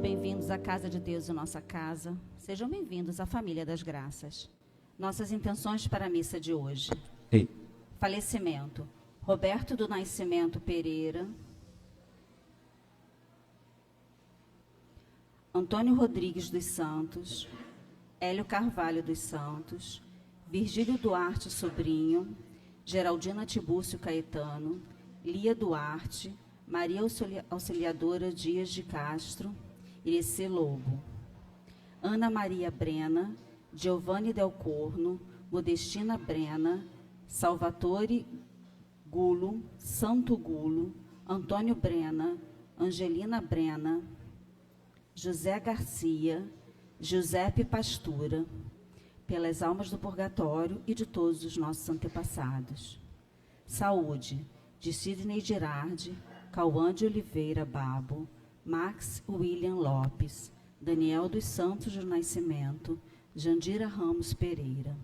Bem-vindos à casa de Deus, a nossa casa. Sejam bem-vindos à família das graças. Nossas intenções para a missa de hoje. Ei. Falecimento: Roberto do Nascimento Pereira, Antônio Rodrigues dos Santos, Hélio Carvalho dos Santos, Virgílio Duarte Sobrinho, Geraldina Tibúrcio Caetano, Lia Duarte, Maria Auxiliadora Dias de Castro, Irecê Lobo, Ana Maria Brena, Giovanni Del Corno, Modestina Brena, Salvatore Gulo, Santo Gulo, Antônio Brena, Angelina Brena, José Garcia, Giuseppe Pastura, pelas almas do purgatório e de todos os nossos antepassados. Saúde, de Sidney Girardi, Cauã de Oliveira Babo, Max William Lopes, Daniel dos Santos do Nascimento, Jandira Ramos Pereira,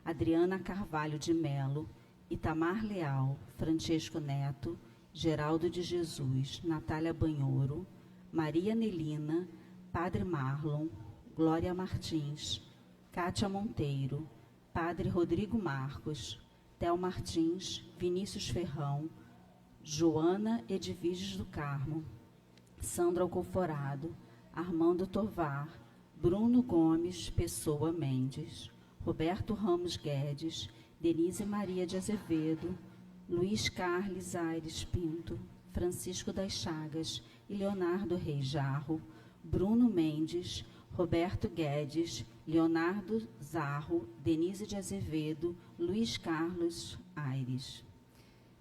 Adriana Carvalho de Melo, Itamar Leal, Francesco Neto, Geraldo de Jesus, Natália Banhoro, Maria Nelina, Padre Marlon, Glória Martins, Cátia Monteiro, Padre Rodrigo Marcos, Theo Martins, Vinícius Ferrão, Joana Edviges do Carmo, Sandra Alcoforado, Armando Tovar, Bruno Gomes Pessoa Mendes, Roberto Ramos Guedes, Denise Maria de Azevedo, Luiz Carles Aires Pinto, Francisco das Chagas e Leonardo Reis Jarro, Bruno Mendes, Roberto Guedes, Leonardo Zarro, Denise de Azevedo, Luiz Carlos Aires.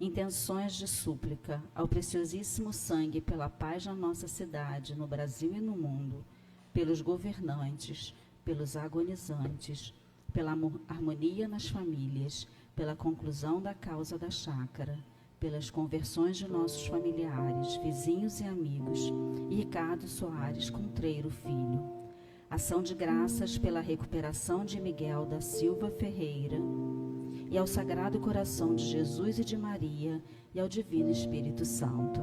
Intenções de súplica ao preciosíssimo sangue pela paz na nossa cidade, no Brasil e no mundo, pelos governantes, pelos agonizantes, pela harmonia nas famílias, pela conclusão da causa da chácara, pelas conversões de nossos familiares, vizinhos e amigos, e Ricardo Soares Contreiro Filho. Ação de graças pela recuperação de Miguel da Silva Ferreira, e ao Sagrado Coração de Jesus e de Maria, e ao Divino Espírito Santo.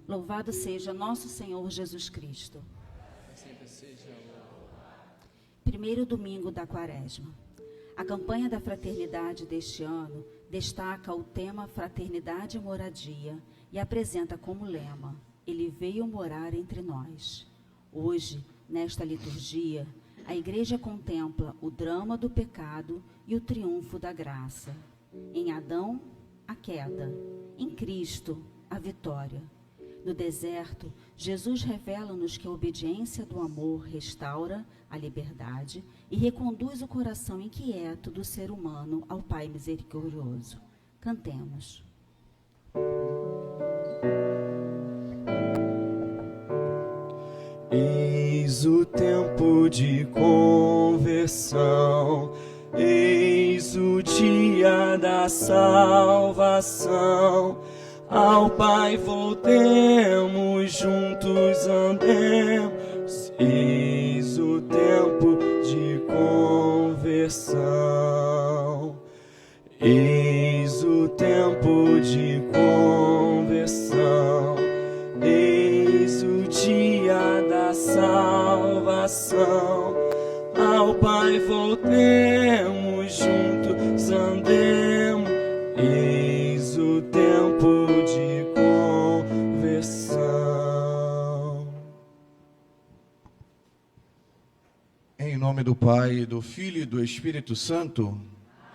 Louvado seja nosso Senhor Jesus Cristo. Primeiro domingo da Quaresma. A campanha da fraternidade deste ano destaca o tema Fraternidade e Moradia e apresenta como lema: Ele veio morar entre nós. Hoje, nesta liturgia, a Igreja contempla o drama do pecado e o triunfo da graça. Em Adão, a queda. Em Cristo, a vitória. No deserto, Jesus revela-nos que a obediência do amor restaura a liberdade e reconduz o coração inquieto do ser humano ao Pai misericordioso. Cantemos. Eis o tempo de conversão, eis o dia da salvação. Ao Pai voltemos, juntos andemos, eis o tempo de conversão. Eis o tempo de conversão, eis o dia da salvação. Ao Pai voltemos, juntos andemos, eis o tempo de conversão. Em nome do Pai, do Filho e do Espírito Santo,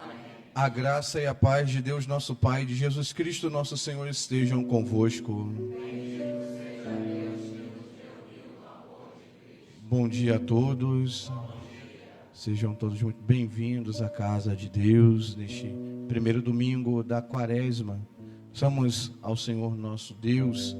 amém. A graça e a paz de Deus nosso Pai, de Jesus Cristo nosso Senhor, estejam convosco. Bom dia a todos. Sejam todos muito bem-vindos à casa de Deus, neste primeiro domingo da Quaresma. Somos ao Senhor nosso Deus,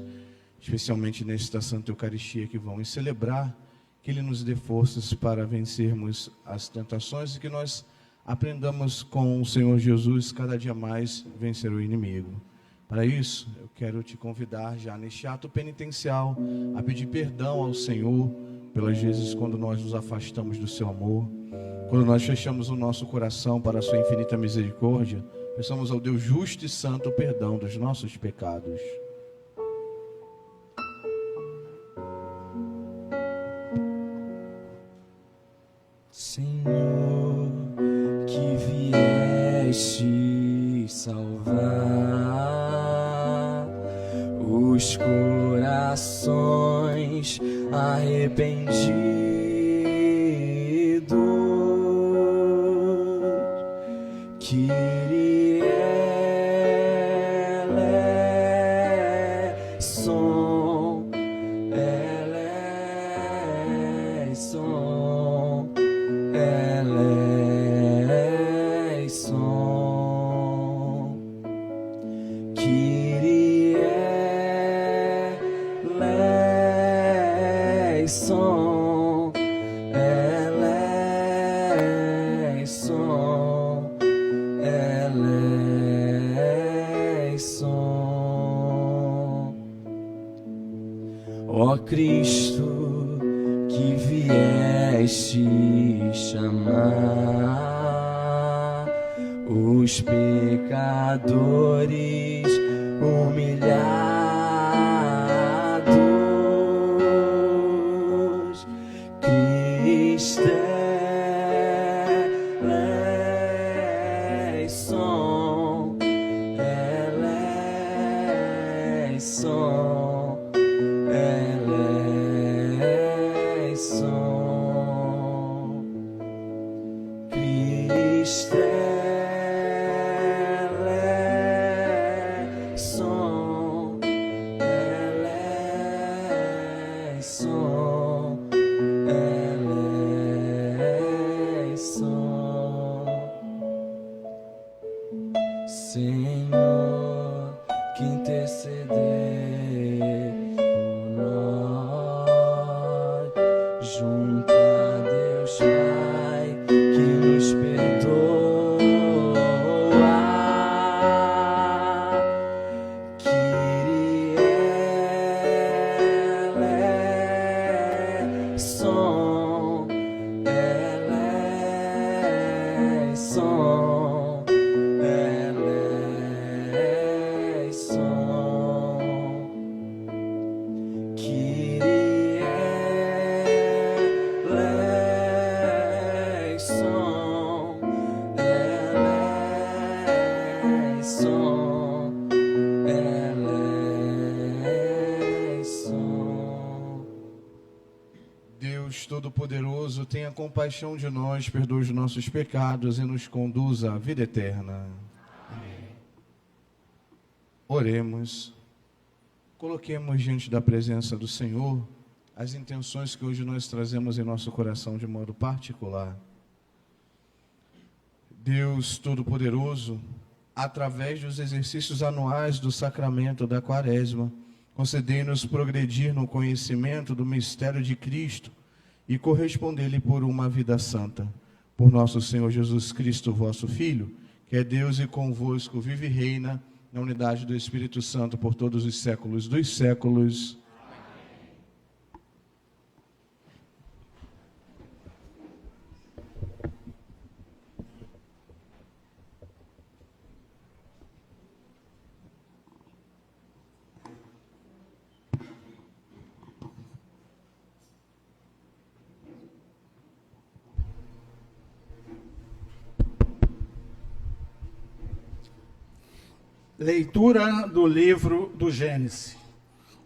especialmente nesta Santa Eucaristia que vamos celebrar, que Ele nos dê forças para vencermos as tentações e que nós aprendamos com o Senhor Jesus cada dia mais vencer o inimigo. Para isso, eu quero te convidar já neste ato penitencial a pedir perdão ao Senhor pelas vezes quando nós nos afastamos do seu amor, quando nós fechamos o nosso coração para a sua infinita misericórdia. Peçamos ao Deus justo e santo o perdão dos nossos pecados. Senhor, que vieste salvar os corações arrependidos, ó Cristo, que vieste chamar os pecadores humilhados. Cristo eleison, eleison, eleison. Cristo eleison, eleison, eleison. Senhor, que interceder por nós junto a Deus Pai, que nos perdoa. Kyrie eleison, eleison, eleison. Kyrie eleison, eleison, eleison. Deus Todo-Poderoso, tenha compaixão de nós, perdoe os nossos pecados e nos conduza à vida eterna. Amém. Oremos. Coloquemos diante da presença do Senhor as intenções que hoje nós trazemos em nosso coração de modo particular. Deus Todo-Poderoso, através dos exercícios anuais do sacramento da Quaresma, concedei-nos progredir no conhecimento do mistério de Cristo e corresponder-lhe por uma vida santa. Por nosso Senhor Jesus Cristo, vosso Filho, que é Deus e convosco vive e reina na unidade do Espírito Santo por todos os séculos dos séculos. Leitura do livro do Gênesis.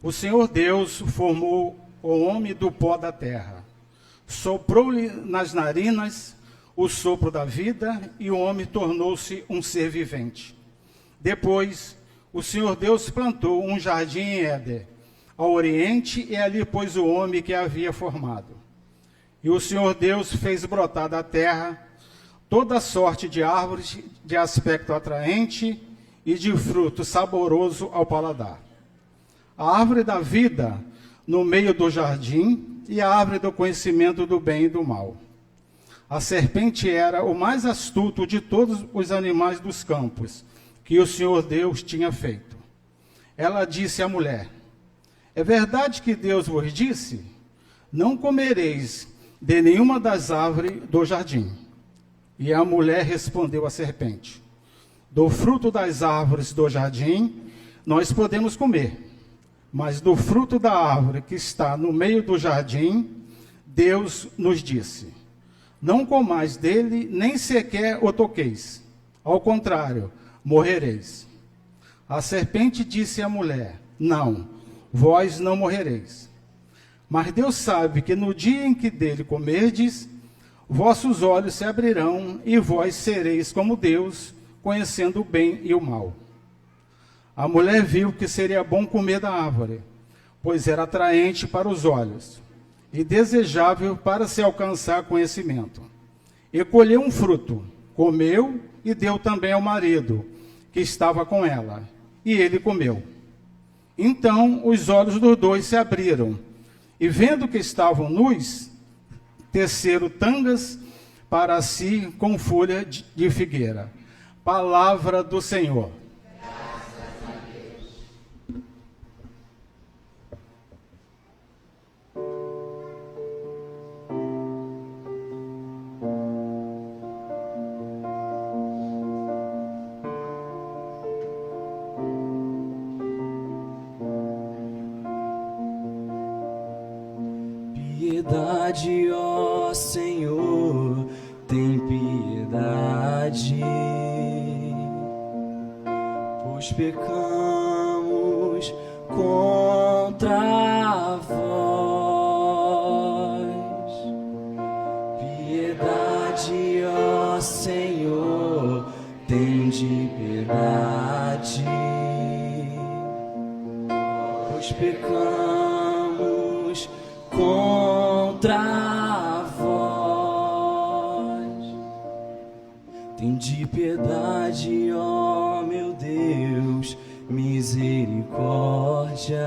O Senhor Deus formou o homem do pó da terra. Soprou-lhe nas narinas o sopro da vida e o homem tornou-se um ser vivente. Depois, o Senhor Deus plantou um jardim em Éden, ao oriente, e ali pôs o homem que havia formado. E o Senhor Deus fez brotar da terra toda sorte de árvores de aspecto atraente e de fruto saboroso ao paladar. A árvore da vida no meio do jardim e a árvore do conhecimento do bem e do mal. A serpente era o mais astuto de todos os animais dos campos que o Senhor Deus tinha feito. Ela disse à mulher: é verdade que Deus vos disse: não comereis de nenhuma das árvores do jardim. E a mulher respondeu à serpente: do fruto das árvores do jardim nós podemos comer, mas do fruto da árvore que está no meio do jardim, Deus nos disse: não comais dele, nem sequer o toqueis. Ao contrário, morrereis. A serpente disse à mulher: não, vós não morrereis. Mas Deus sabe que no dia em que dele comerdes, vossos olhos se abrirão e vós sereis como Deus, conhecendo o bem e o mal. A mulher viu que seria bom comer da árvore, pois era atraente para os olhos e desejável para se alcançar conhecimento. E colheu um fruto, comeu e deu também ao marido, que estava com ela, e ele comeu. Então os olhos dos dois se abriram, e vendo que estavam nus, teceram tangas para si com folha de figueira. Palavra do Senhor. Piedade, ó Senhor, tem piedade, pois pecamos contra vós. Piedade, ó Senhor, tem de piedade, pois pecamos contra vós. Tende piedade, ó meu Deus, misericórdia.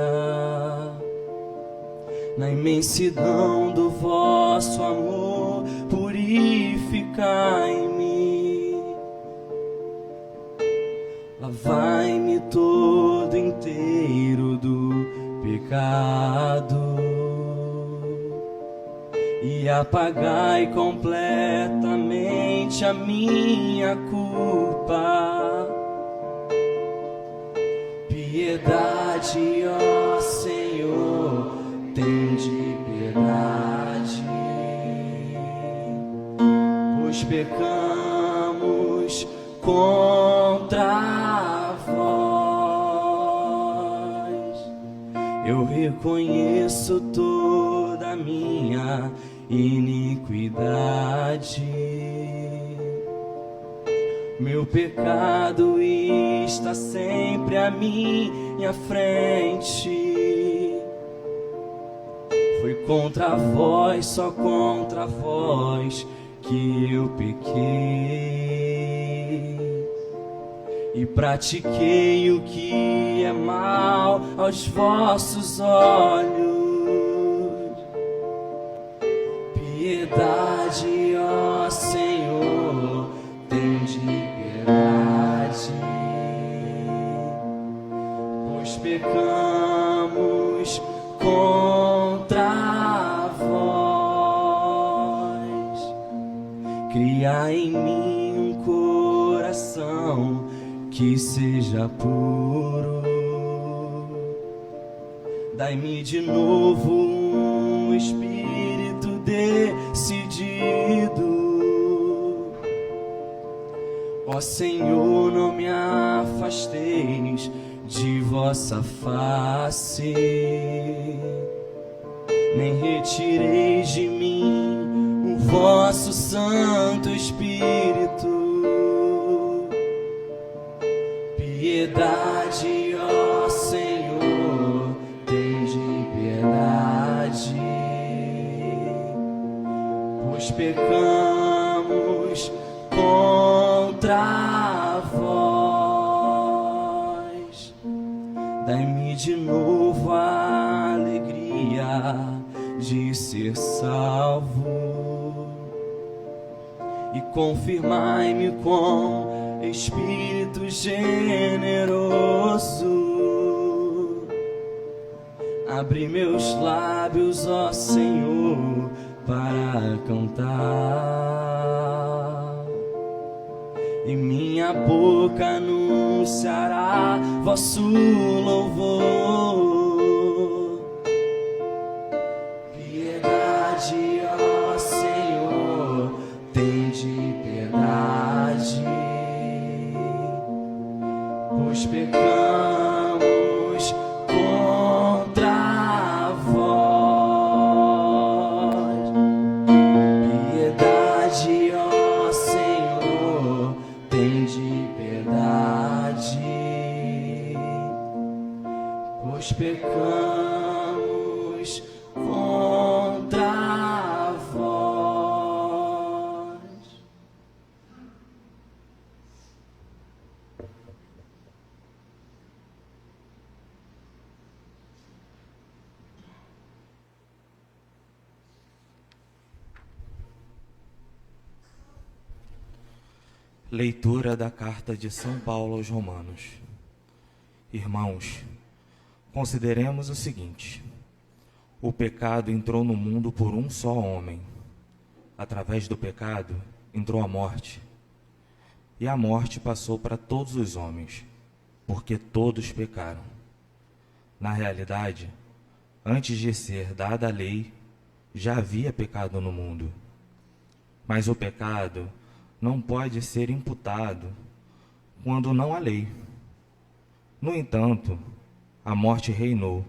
Na imensidão do vosso amor, purificai-me. Lavai-me todo inteiro do pecado e apagai completamente a minha culpa. Piedade, ó Senhor, tende piedade, pois pecamos contra vós. Eu reconheço toda a minha iniquidade, meu pecado está sempre à minha frente. Foi contra vós, só contra vós que eu pequei e pratiquei o que é mal aos vossos olhos. Piedade, ó Senhor, tende piedade, pois pecamos contra vós. Cria em mim um coração que seja puro, dai-me de novo um espírito decidido. Ó Senhor, não me afasteis de vossa face, nem retireis de mim o vosso Santo Espírito. Piedade, ó Senhor, tende piedade, pecamos contra vós. Dai-me de novo a alegria de ser salvo e confirmai-me com Espírito generoso. Abre meus lábios, ó Senhor, para cantar, e minha boca anunciará vosso louvor. Piedade, ó Senhor, tende piedade, pois pecamos contra vós. Piedade, ó Senhor, tende piedade, pois pecamos contra vós. Leitura da carta de São Paulo aos Romanos. Irmãos, consideremos o seguinte: o pecado entrou no mundo por um só homem. Através do pecado entrou a morte. E a morte passou para todos os homens, porque todos pecaram. Na realidade, antes de ser dada a lei, já havia pecado no mundo. Mas o pecado não pode ser imputado quando não há lei. No entanto, a morte reinou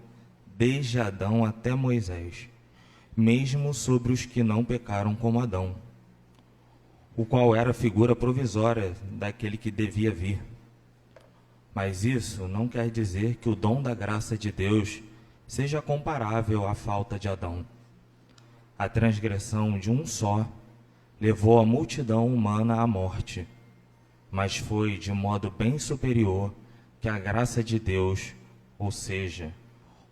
desde Adão até Moisés, mesmo sobre os que não pecaram como Adão, o qual era a figura provisória daquele que devia vir. Mas isso não quer dizer que o dom da graça de Deus seja comparável à falta de Adão. A transgressão de um só levou a multidão humana à morte, mas foi de modo bem superior que a graça de Deus, ou seja,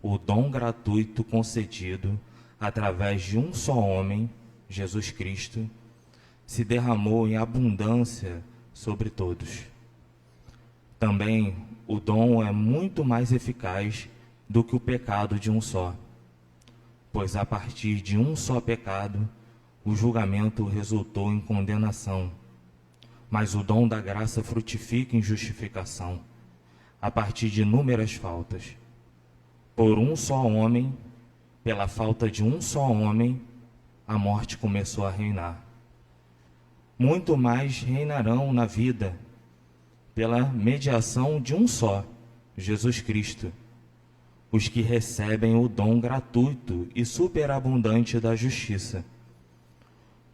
o dom gratuito concedido através de um só homem, Jesus Cristo, se derramou em abundância sobre todos. Também o dom é muito mais eficaz do que o pecado de um só, pois a partir de um só pecado, o julgamento resultou em condenação, mas o dom da graça frutifica em justificação, a partir de inúmeras faltas. Por um só homem, pela falta de um só homem, a morte começou a reinar. Muito mais reinarão na vida, pela mediação de um só, Jesus Cristo, os que recebem o dom gratuito e superabundante da justiça.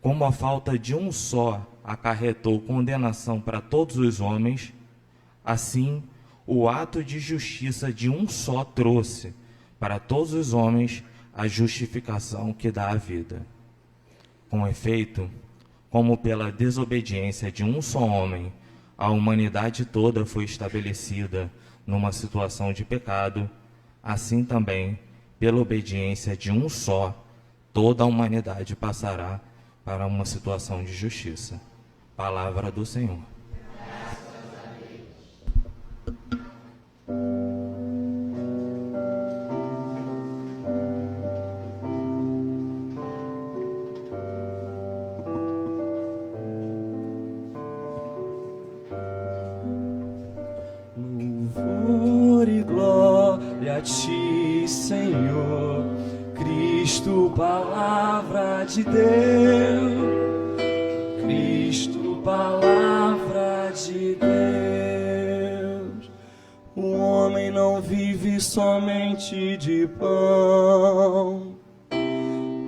Como a falta de um só acarretou condenação para todos os homens, assim o ato de justiça de um só trouxe para todos os homens a justificação que dá a vida. Com efeito, como pela desobediência de um só homem, a humanidade toda foi estabelecida numa situação de pecado, assim também, pela obediência de um só, toda a humanidade passará para uma situação de justiça. Palavra do Senhor. Louvor e glória a ti, Senhor Cristo, palavra de Deus. Cristo, palavra de Deus. O homem não vive somente de pão,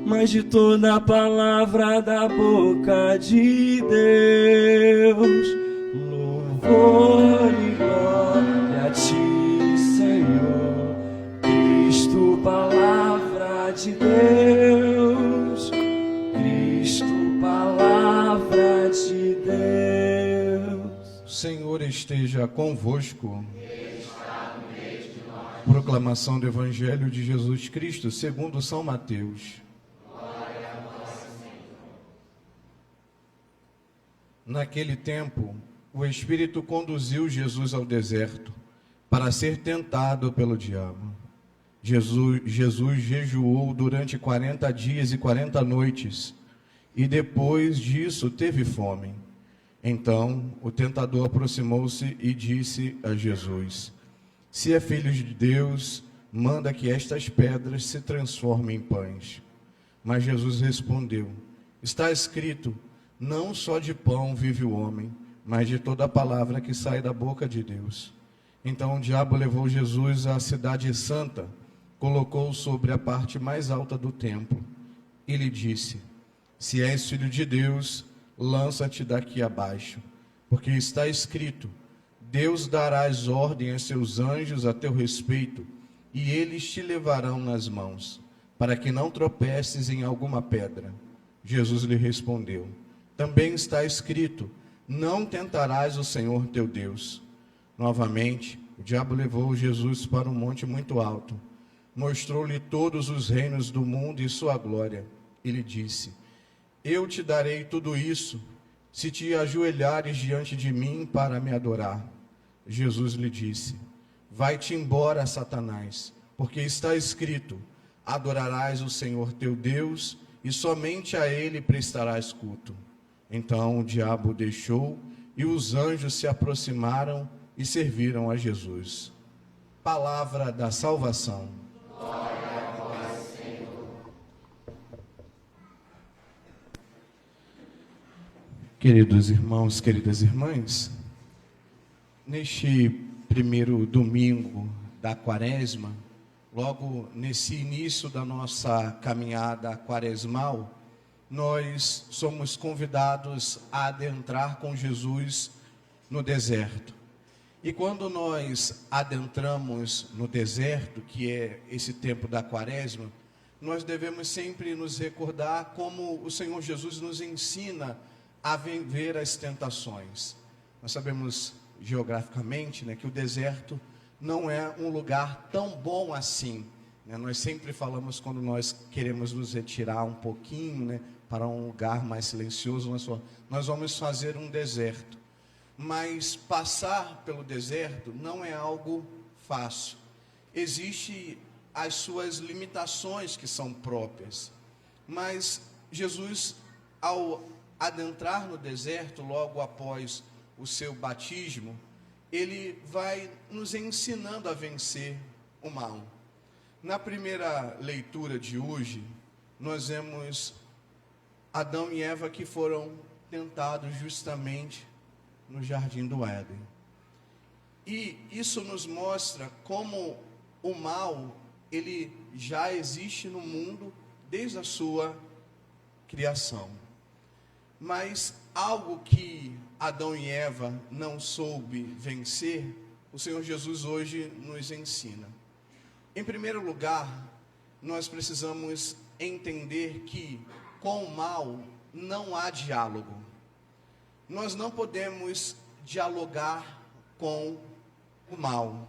mas de toda a palavra da boca de Deus. Louvor e glória a ti, Senhor Cristo, palavra de Deus. Cristo, palavra Senhor esteja convosco. Proclamação do Evangelho de Jesus Cristo, segundo São Mateus. Naquele tempo, o Espírito conduziu Jesus ao deserto para ser tentado pelo diabo. Jesus jejuou durante 40 dias e 40 noites, e depois disso teve fome. Então o tentador aproximou-se e disse a Jesus: se é filho de Deus, manda que estas pedras se transformem em pães. Mas Jesus respondeu: está escrito, não só de pão vive o homem, mas de toda a palavra que sai da boca de Deus. Então o diabo levou Jesus à cidade santa, colocou-o sobre a parte mais alta do templo e lhe disse: se és filho de Deus, lança-te daqui abaixo, porque está escrito, Deus dará as ordens a seus anjos a teu respeito, e eles te levarão nas mãos, para que não tropeces em alguma pedra. Jesus lhe respondeu: também está escrito, não tentarás o Senhor teu Deus. Novamente, o diabo levou Jesus para um monte muito alto, mostrou-lhe todos os reinos do mundo e sua glória, e lhe disse: eu te darei tudo isso, se te ajoelhares diante de mim para me adorar. Jesus lhe disse: vai-te embora, Satanás, porque está escrito, adorarás o Senhor teu Deus, e somente a ele prestarás culto. Então o diabo o deixou, e os anjos se aproximaram e serviram a Jesus. Palavra da salvação. Queridos irmãos, queridas irmãs, neste primeiro domingo da Quaresma, logo nesse início da nossa caminhada quaresmal, nós somos convidados a adentrar com Jesus no deserto. E quando nós adentramos no deserto, que é esse tempo da Quaresma, nós devemos sempre nos recordar como o Senhor Jesus nos ensina a vencer as tentações. Nós sabemos geograficamente, que o deserto não é um lugar tão bom assim. Nós sempre falamos, quando nós queremos nos retirar um pouquinho, para um lugar mais silencioso, nós vamos fazer um deserto. Mas passar pelo deserto não é algo fácil. Existem as suas limitações que são próprias. Mas Jesus, ao adentrar no deserto, logo após o seu batismo, ele vai nos ensinando a vencer o mal. Na primeira leitura de hoje, nós vemos Adão e Eva que foram tentados justamente no jardim do Éden. E isso nos mostra como o mal, ele já existe no mundo desde a sua criação. Mas algo que Adão e Eva não soube vencer, o Senhor Jesus hoje nos ensina. Em primeiro lugar, nós precisamos entender que com o mal não há diálogo. Nós não podemos dialogar com o mal.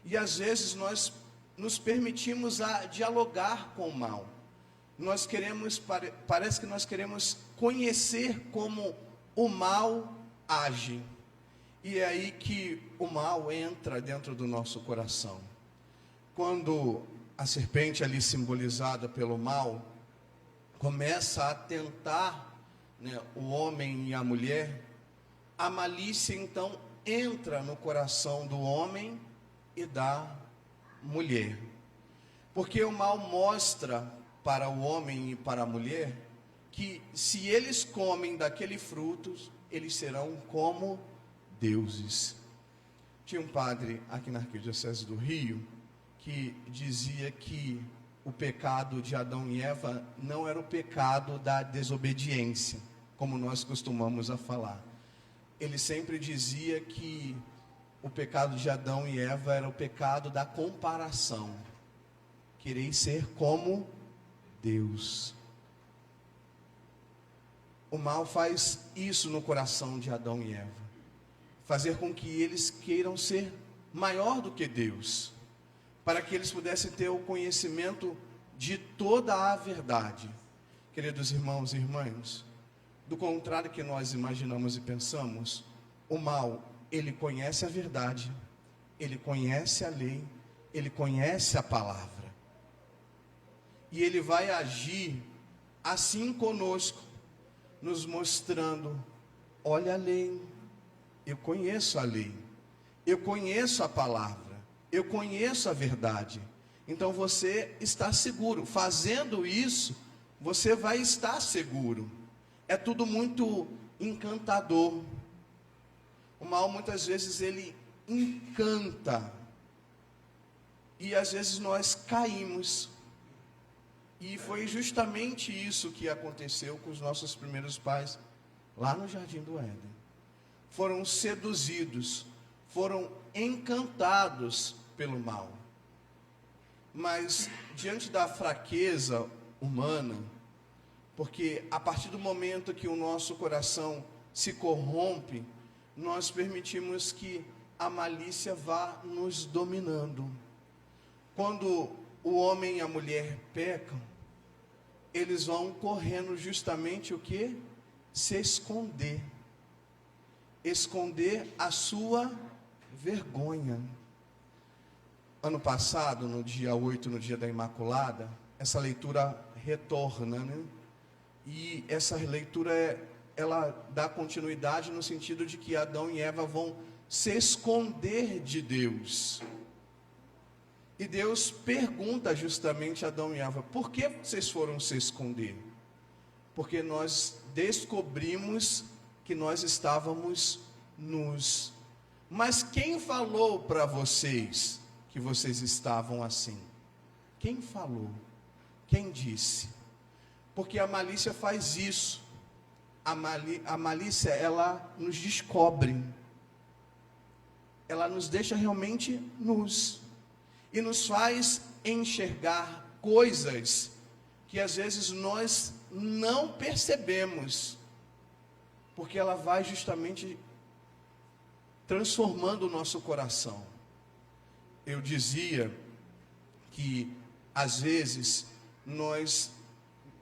E às vezes nós nos permitimos a dialogar com o mal. Nós queremos, parece que nós queremos conhecer como o mal age. E é aí que o mal entra dentro do nosso coração. Quando a serpente ali simbolizada pelo mal começa a tentar o homem e a mulher, a malícia então entra no coração do homem e da mulher. Porque o mal mostra para o homem e para a mulher que se eles comem daquele fruto, eles serão como deuses. Tinha um padre aqui na Arquidiocese do Rio que dizia que o pecado de Adão e Eva não era o pecado da desobediência, como nós costumamos a falar. Ele sempre dizia que o pecado de Adão e Eva era o pecado da comparação. Querer ser como Deus. O mal faz isso no coração de Adão e Eva. fazer com que eles queiram ser maior do que Deus, para que eles pudessem ter o conhecimento de toda a verdade. Queridos irmãos e irmãs, do contrário que nós imaginamos e pensamos, o mal, ele conhece a verdade, ele conhece a lei, ele conhece a palavra, e ele vai agir assim conosco, nos mostrando: olha a lei, eu conheço a lei, eu conheço a palavra, eu conheço a verdade. Então você está seguro. Fazendo isso, você vai estar seguro. É tudo muito encantador. O mal muitas vezes ele encanta, e às vezes nós caímos. E foi justamente isso que aconteceu com os nossos primeiros pais lá no Jardim do Éden. Foram seduzidos, foram encantados pelo mal. Mas diante da fraqueza humana, porque a partir do momento que o nosso coração se corrompe, nós permitimos que a malícia vá nos dominando. Quando o homem e a mulher pecam, eles vão correndo justamente o quê? Se esconder. Esconder a sua vergonha. Ano passado, no dia 8, no dia da Imaculada, essa leitura retorna, né? E essa leitura, ela dá continuidade no sentido de que Adão e Eva vão se esconder de Deus. E Deus pergunta justamente a Adão e Eva: por que vocês foram se esconder? Porque nós descobrimos que nós estávamos nus. Mas quem falou para vocês que vocês estavam assim? Quem falou? Quem disse? Porque a malícia faz isso. A malícia, ela nos descobre. Ela nos deixa realmente nus. E nos faz enxergar coisas que às vezes nós não percebemos, porque ela vai justamente transformando o nosso coração. Eu dizia que às vezes nós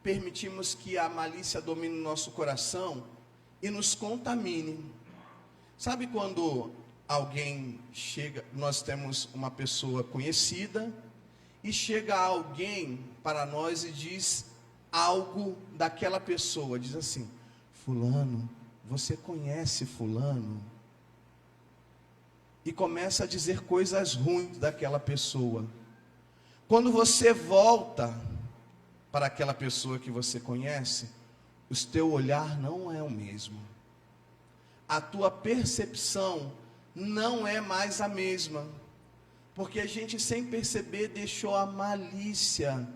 permitimos que a malícia domine o nosso coração e nos contamine. Sabe quando alguém chega, nós temos uma pessoa conhecida, e chega alguém para nós e diz algo daquela pessoa, diz assim: fulano, você conhece fulano? E começa a dizer coisas ruins daquela pessoa. Quando você volta para aquela pessoa que você conhece, o teu olhar não é o mesmo. A tua percepção não é mais a mesma, porque a gente, sem perceber, deixou a malícia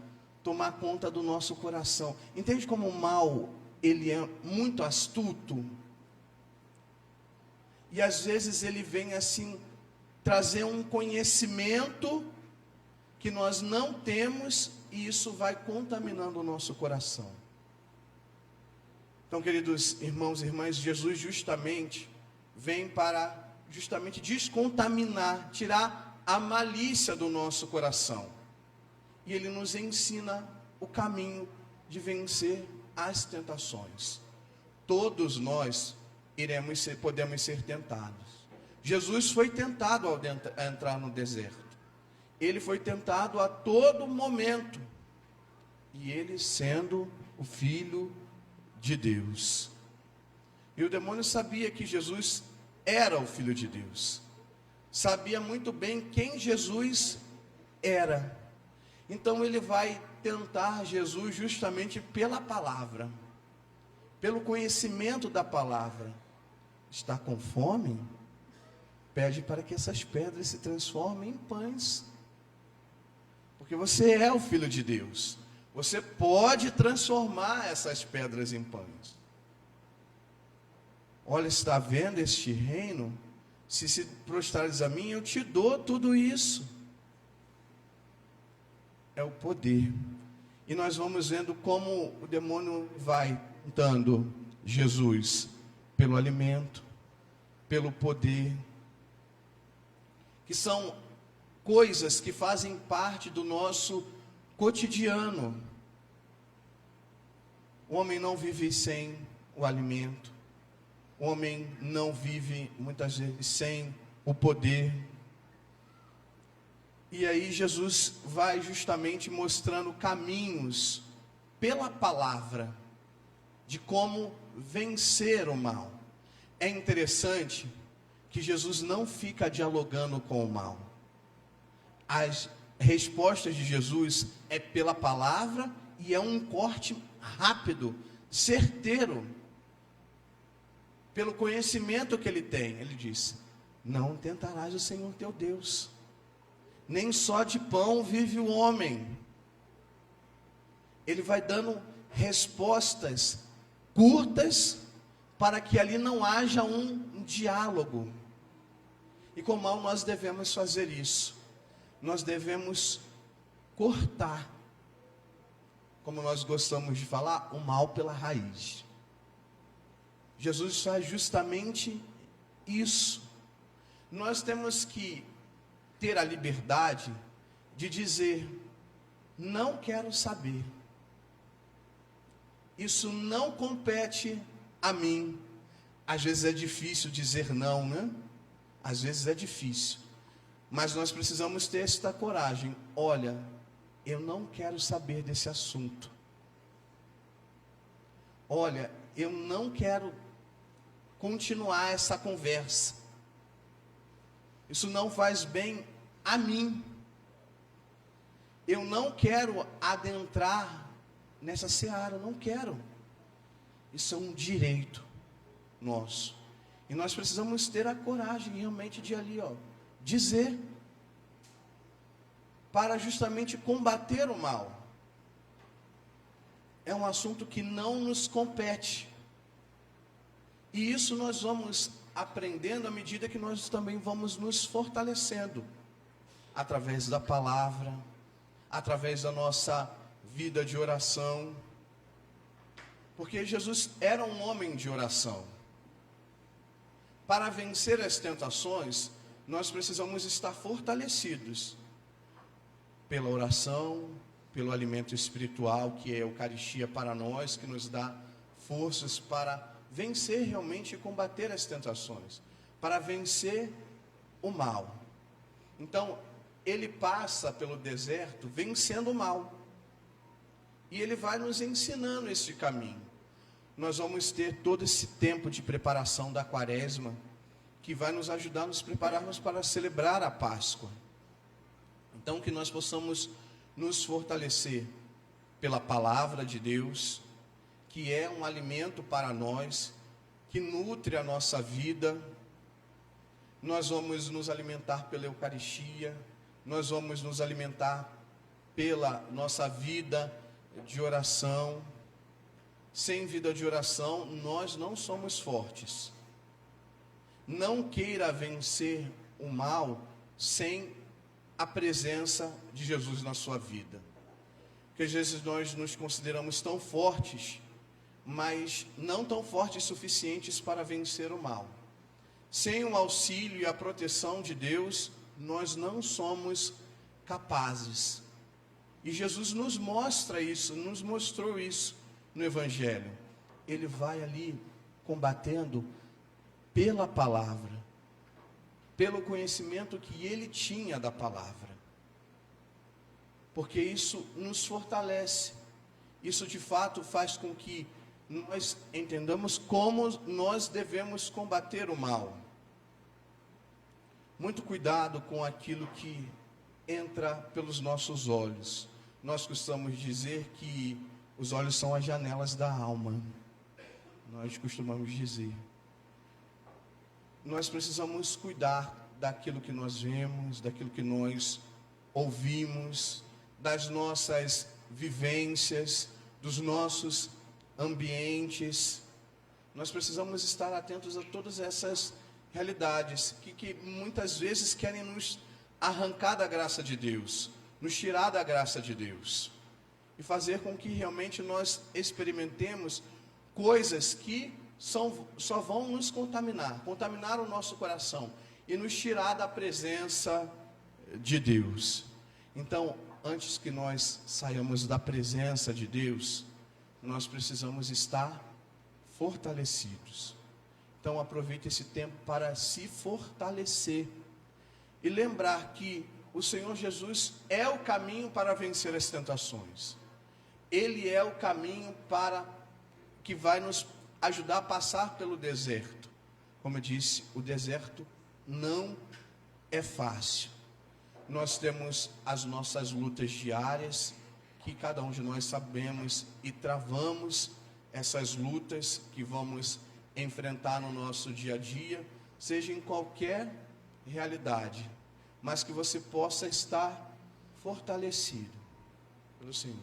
tomar conta do nosso coração. Entende como o mal, ele é muito astuto? E às vezes ele vem assim, trazer um conhecimento que nós não temos, e isso vai contaminando o nosso coração. Então, queridos irmãos e irmãs, Jesus justamente vem para descontaminar, tirar a malícia do nosso coração. E Ele nos ensina o caminho de vencer as tentações. Todos nós podemos ser tentados. Jesus foi tentado ao entrar no deserto. Ele foi tentado a todo momento. E Ele sendo o Filho de Deus. E o demônio sabia que Jesus era o Filho de Deus. Sabia muito bem quem Jesus era. Então ele vai tentar Jesus justamente pela palavra, pelo conhecimento da palavra. Está com fome? Pede para que essas pedras se transformem em pães. Porque você é o Filho de Deus. Você pode transformar essas pedras em pães. Olha, está vendo este reino? Se prostrares a mim, eu te dou tudo isso. É o poder. E nós vamos vendo como o demônio vai tentando Jesus pelo alimento, pelo poder, que são coisas que fazem parte do nosso cotidiano. O homem não vive sem o alimento, o homem não vive muitas vezes sem o poder. E aí Jesus vai justamente mostrando caminhos pela palavra de como vencer o mal. É interessante que Jesus não fica dialogando com o mal. As respostas de Jesus é pela palavra e é um corte rápido, certeiro, pelo conhecimento que ele tem. Ele diz: não tentarás o Senhor teu Deus, nem só de pão vive o homem. Ele vai dando respostas curtas para que ali não haja um diálogo. E com o mal nós devemos fazer isso. Nós devemos cortar, como nós gostamos de falar, o mal pela raiz. Jesus faz justamente isso. Nós temos que ter a liberdade de dizer: não quero saber. Isso não compete a mim. Às vezes é difícil dizer não, né? Às vezes é difícil. Mas nós precisamos ter esta coragem. Olha, eu não quero saber desse assunto. Olha, eu não quero continuar essa conversa. Isso não faz bem a mim. Eu não quero adentrar nessa seara, não quero. Isso é um direito nosso. E nós precisamos ter a coragem realmente de ali, dizer, para justamente combater o mal. É um assunto que não nos compete. E isso nós vamos aprendendo à medida que nós também vamos nos fortalecendo, através da palavra, através da nossa vida de oração. Porque Jesus era um homem de oração. Para vencer as tentações, nós precisamos estar fortalecidos pela oração, pelo alimento espiritual, que é a Eucaristia para nós, que nos dá forças para vencer realmente e combater as tentações, para vencer o mal. Então, ele passa pelo deserto vencendo o mal. E ele vai nos ensinando esse caminho. Nós vamos ter todo esse tempo de preparação da Quaresma, que vai nos ajudar a nos prepararmos para celebrar a Páscoa. Então, que nós possamos nos fortalecer pela palavra de Deus, que é um alimento para nós, que nutre a nossa vida. Nós vamos nos alimentar pela Eucaristia, nós vamos nos alimentar pela nossa vida de oração. Sem vida de oração, nós não somos fortes. Não queira vencer o mal sem a presença de Jesus na sua vida. Porque às vezes nós nos consideramos tão fortes, mas não tão fortes suficientes para vencer o mal. Sem o auxílio e a proteção de Deus, nós não somos capazes. E Jesus nos mostra isso, nos mostrou isso no Evangelho. Ele vai ali combatendo pela palavra, pelo conhecimento que ele tinha da palavra. Porque isso nos fortalece. Isso de fato faz com que nós entendamos como nós devemos combater o mal. Muito cuidado com aquilo que entra pelos nossos olhos. Nós costumamos dizer que os olhos são as janelas da alma. Nós costumamos dizer. Nós precisamos cuidar daquilo que nós vemos, daquilo que nós ouvimos, das nossas vivências, dos nossos ambientes. Nós precisamos estar atentos a todas essas realidades que muitas vezes querem nos arrancar da graça de Deus, nos tirar da graça de Deus e fazer com que realmente nós experimentemos coisas que só vão nos contaminar o nosso coração e nos tirar da presença de Deus. Então, antes que nós saiamos da presença de Deus, nós precisamos estar fortalecidos. Então, aproveite esse tempo para se fortalecer e lembrar que o Senhor Jesus é o caminho para vencer as tentações. Ele é o caminho que vai nos ajudar a passar pelo deserto. Como eu disse, o deserto não é fácil. Nós temos as nossas lutas diárias, que cada um de nós sabemos e travamos essas lutas que vamos enfrentar no nosso dia a dia, seja em qualquer realidade, mas que você possa estar fortalecido pelo Senhor.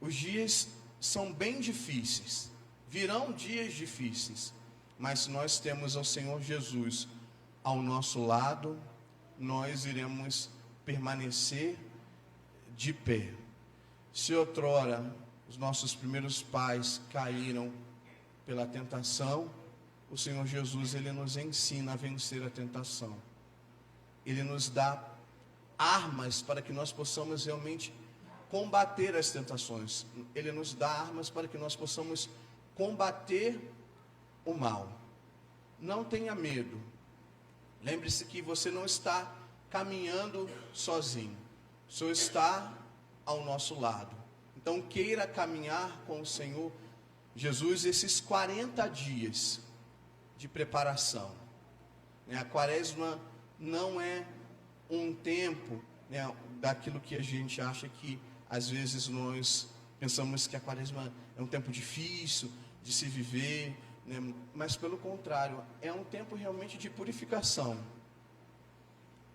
Os dias são bem difíceis, virão dias difíceis, mas se nós temos ao Senhor Jesus ao nosso lado, nós iremos permanecer de pé. Se outrora os nossos primeiros pais caíram pela tentação, o Senhor Jesus, Ele nos ensina a vencer a tentação. Ele nos dá armas para que nós possamos realmente combater as tentações. Ele nos dá armas para que nós possamos combater o mal. Não tenha medo. Lembre-se que você não está caminhando sozinho. O Senhor está ao nosso lado. Então queira caminhar com o Senhor Jesus esses 40 dias de preparação. A quaresma não é um tempo, daquilo que a gente acha que às vezes nós pensamos que a quaresma é um tempo difícil de se viver, mas pelo contrário, é um tempo realmente de purificação.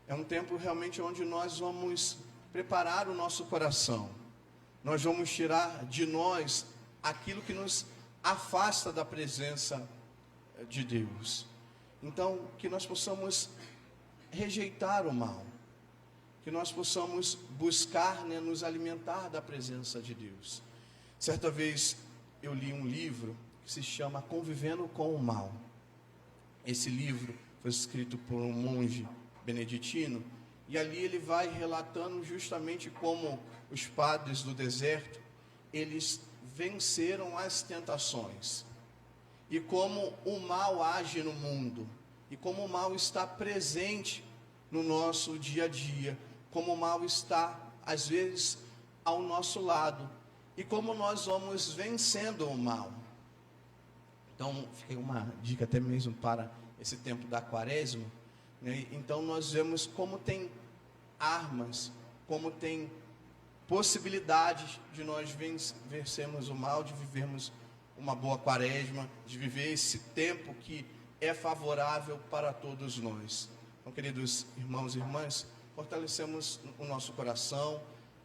É um tempo realmente onde nós vamos preparar o nosso coração. Nós vamos tirar de nós aquilo que nos afasta da presença de Deus. Então, que nós possamos rejeitar o mal, que nós possamos buscar, nos alimentar da presença de Deus. Certa vez eu li um livro que se chama Convivendo com o Mal. Esse livro foi escrito por um monge beneditino, e ali ele vai relatando justamente como os padres do deserto, eles venceram as tentações, e como o mal age no mundo, e como o mal está presente no nosso dia a dia, como o mal está, às vezes, ao nosso lado, e como nós vamos vencendo o mal. Então, fica uma dica até mesmo para esse tempo da quaresma, Então, nós vemos como tem armas, como tem possibilidades de nós vencermos o mal, de vivermos uma boa quaresma, de viver esse tempo que é favorável para todos nós. Então, queridos irmãos e irmãs, fortalecemos o nosso coração,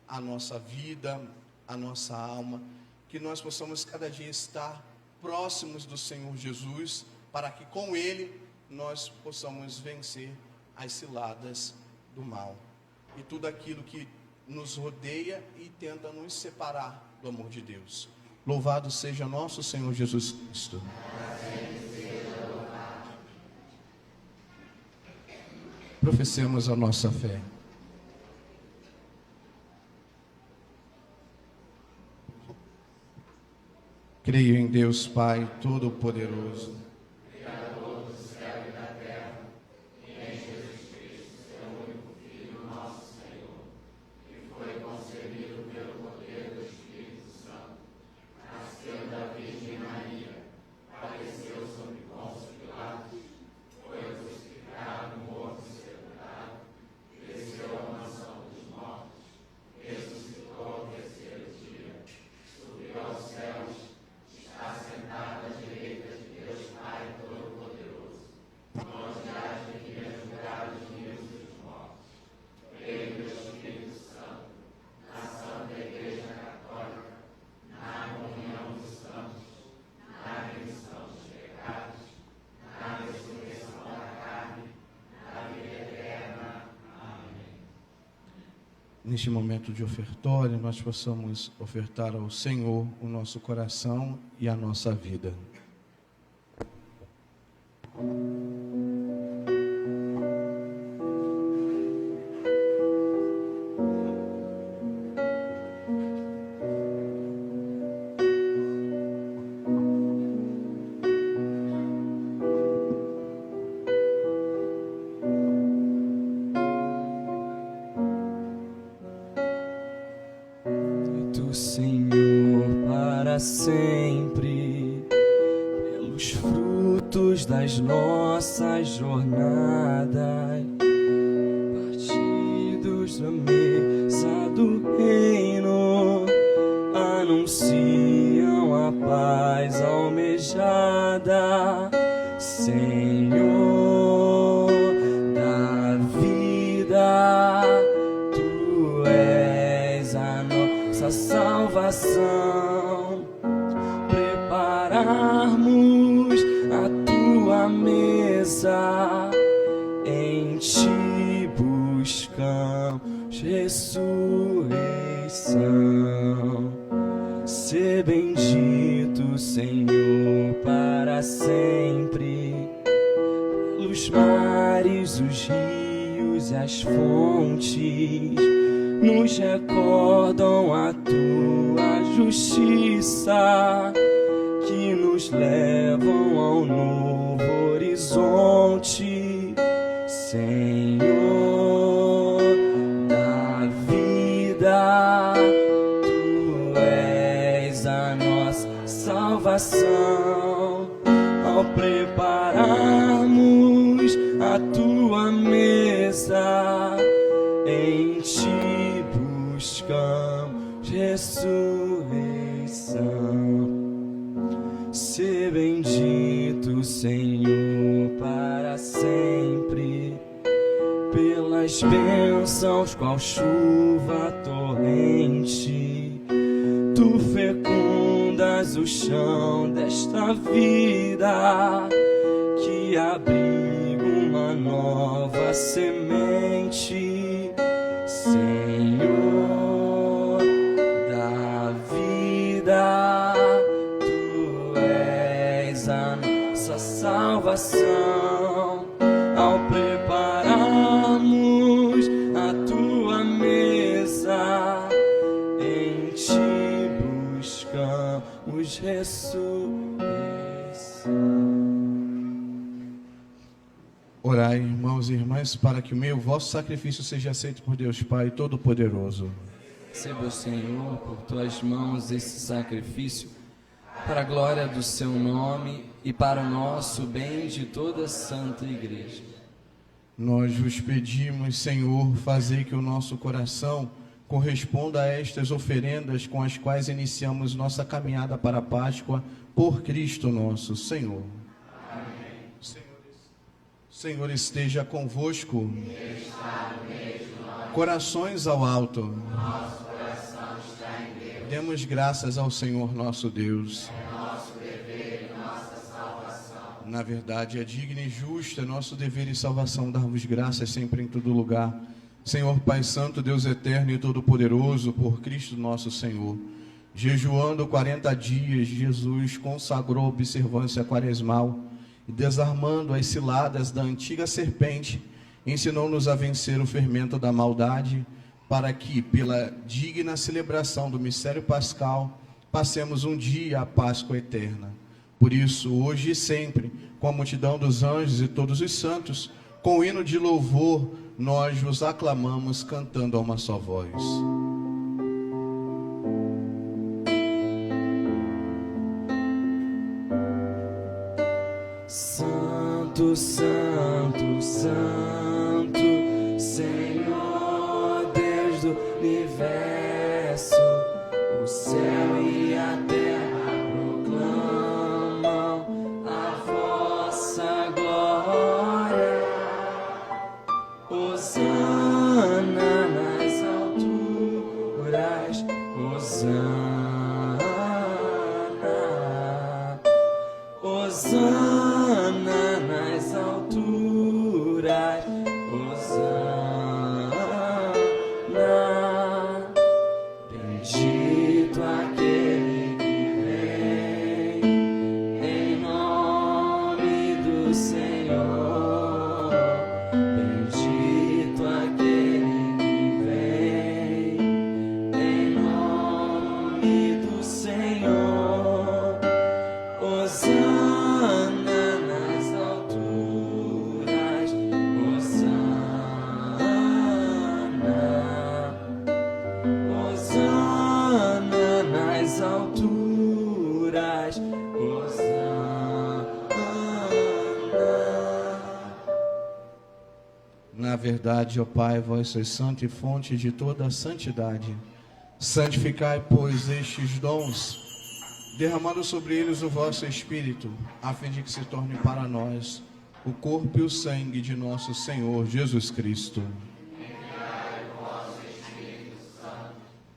a nossa vida, a nossa alma, que nós possamos cada dia estar próximos do Senhor Jesus, para que com Ele nós possamos vencer as ciladas do mal e tudo aquilo que nos rodeia e tenta nos separar do amor de Deus. Louvado seja nosso Senhor Jesus Cristo. Professemos a nossa fé. Creio em Deus Pai Todo-Poderoso, Criador do céu e da terra, e em Jesus Cristo, seu único Filho, nosso Senhor, que foi concebido pelo poder do Espírito Santo, nasceu da Virgem Maria, padeceu sob Pôncio Pilatos, foi crucificado, morto e sepultado, desceu à mansão dos mortos, ressuscitou ao terceiro dia, subiu aos céus, está sentado à direita de Deus Pai Todo-Poderoso, onde há de vir a julgar os vivos e os mortos. Creio no Espírito Santo, na Santa Igreja Católica, na comunhão dos santos, na remissão dos pecados, na ressurreição da carne, na vida eterna. Amém. Neste momento de ofertório, nós possamos ofertar ao Senhor o nosso coração e a nossa vida. o Senhor para sempre, pelos frutos das nossas jornadas, partidos na mesa do reino, anunciam a paz almejada. Senhor da vida, Tu és a nossa salvação. Prepararmos a Tua mesa, em Ti buscamos ressurreição. Sê bendito, Senhor, para sempre, pelos mares, os rios e as fontes, nos recordam a Tua justiça, que nos levam ao novo horizonte. Senhor da vida, Tu és a nossa salvação. Ao prepararmos a Tua mesa, em Ti buscamos ressurreição. Sê bendito, Senhor, para sempre, pelas bênçãos qual chuva torrente. Tu fecundas o chão desta vida, que abriga uma nova semente. Senhor da vida, Tu és a nossa salvação. Ao prepararmos a Tua mesa, em Ti buscamos ressurreição. Orai, irmãos e irmãs, para que o meu vosso sacrifício seja aceito por Deus Pai Todo-Poderoso. Receba, o Senhor, por Tuas mãos esse sacrifício, para a glória do Seu nome e para o nosso bem de toda a Santa Igreja. Nós vos pedimos, Senhor, fazei que o nosso coração corresponda a estas oferendas com as quais iniciamos nossa caminhada para a Páscoa, por Cristo nosso Senhor. Amém. Senhor esteja convosco. Corações ao alto. Nosso coração está em Deus. Demos graças ao Senhor nosso Deus. É nosso dever e nossa salvação. Na verdade, é digno e justo, é nosso dever e salvação dar-vos graças sempre em todo lugar. Senhor Pai Santo, Deus eterno e todo-poderoso, por Cristo nosso Senhor. Jejuando 40 dias, Jesus consagrou a observância quaresmal e, desarmando as ciladas da antiga serpente, ensinou-nos a vencer o fermento da maldade, para que, pela digna celebração do mistério pascal, passemos um dia a Páscoa eterna. Por isso, hoje e sempre, com a multidão dos anjos e todos os santos, com o hino de louvor, nós vos aclamamos cantando a uma só voz. Santo, Santo, Santo, Senhor Deus do universo, o céu e a terra proclamam a vossa glória. Hosana nas alturas, Hosana, Hosana nas alturas, Hosana, na verdade, ó Pai, vós sois santo e fonte de toda a santidade. Santificai, pois, estes dons, derramando sobre eles o vosso Espírito, a fim de que se torne para nós o corpo e o sangue de nosso Senhor Jesus Cristo.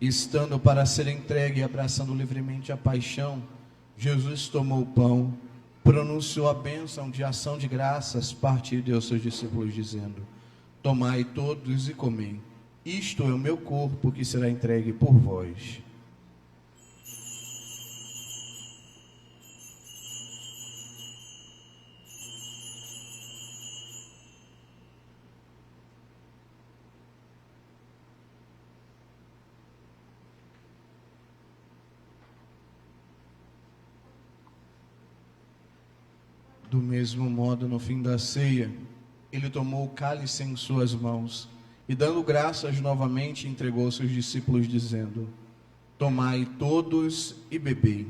Estando para ser entregue e abraçando livremente a paixão, Jesus tomou o pão, pronunciou a bênção de ação de graças, partiu e deu aos seus discípulos, dizendo: tomai todos e comei, isto é o meu corpo que será entregue por vós. Do mesmo modo, no fim da ceia, ele tomou o cálice em suas mãos e, dando graças novamente, entregou aos seus discípulos, dizendo: tomai todos e bebei.